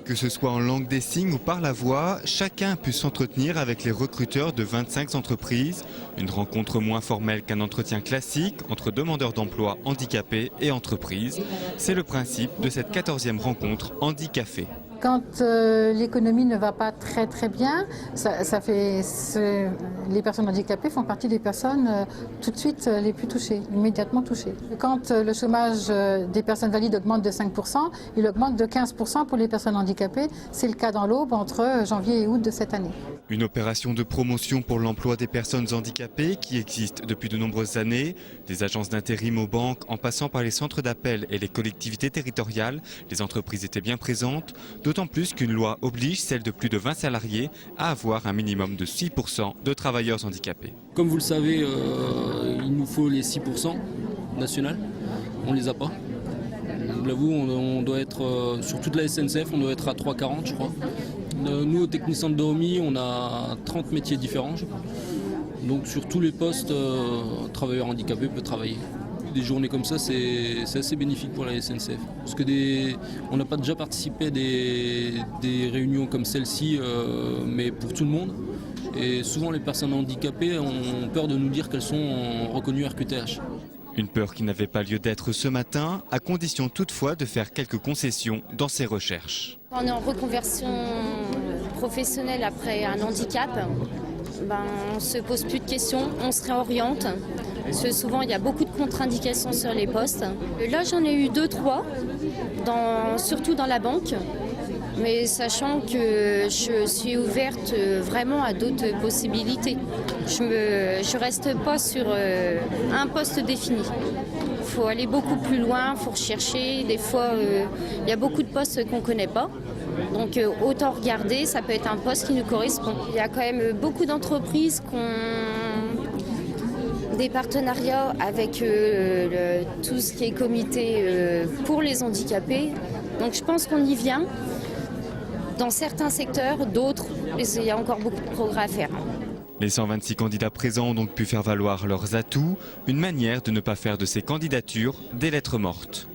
Que ce soit en langue des signes ou par la voix, chacun a pu s'entretenir avec les recruteurs de 25 entreprises. Une rencontre moins formelle qu'un entretien classique entre demandeurs d'emploi handicapés et entreprises. C'est le principe de cette 14e rencontre Handicafé. Quand l'économie ne va pas très bien, les personnes handicapées font partie des personnes tout de suite les plus touchées, immédiatement touchées. Quand le chômage des personnes valides augmente de 5%, il augmente de 15% pour les personnes handicapées. C'est le cas dans l'Aube entre janvier et août de cette année. Une opération de promotion pour l'emploi des personnes handicapées qui existe depuis de nombreuses années. Des agences d'intérim aux banques, en passant par les centres d'appel et les collectivités territoriales, les entreprises étaient bien présentes. D'autant plus qu'une loi oblige celles de plus de 20 salariés à avoir un minimum de 6% de travailleurs handicapés. Comme vous le savez, il nous faut les 6% nationaux. On ne les a pas. Je l'avoue, on doit être, sur toute la SNCF, on doit être à 3,40 je crois. Nous, au Technicentre de Romilly, on a 30 métiers différents. Donc sur tous les postes, un travailleur handicapé peut travailler. Des journées comme ça, c'est assez bénéfique pour la SNCF. Parce que on n'a pas déjà participé à des réunions comme celle-ci, mais pour tout le monde. Et souvent, les personnes handicapées ont peur de nous dire qu'elles sont reconnues RQTH. Une peur qui n'avait pas lieu d'être ce matin, à condition toutefois de faire quelques concessions dans ses recherches. Quand on est en reconversion professionnelle après un handicap, on ne se pose plus de questions, on se réoriente. Parce que souvent, il y a beaucoup de contre-indications sur les postes. Là, j'en ai eu 2-3, surtout dans la banque. Mais sachant que je suis ouverte vraiment à d'autres possibilités. Je ne reste pas sur un poste défini. Il faut aller beaucoup plus loin, il faut rechercher. Des fois, il y a beaucoup de postes qu'on ne connaît pas. Donc autant regarder, ça peut être un poste qui nous correspond. Il y a quand même beaucoup d'entreprises qui ont des partenariats avec tout ce qui est comité pour les handicapés. Donc je pense qu'on y vient. Dans certains secteurs, d'autres, il y a encore beaucoup de progrès à faire. Les 126 candidats présents ont donc pu faire valoir leurs atouts, une manière de ne pas faire de ces candidatures des lettres mortes.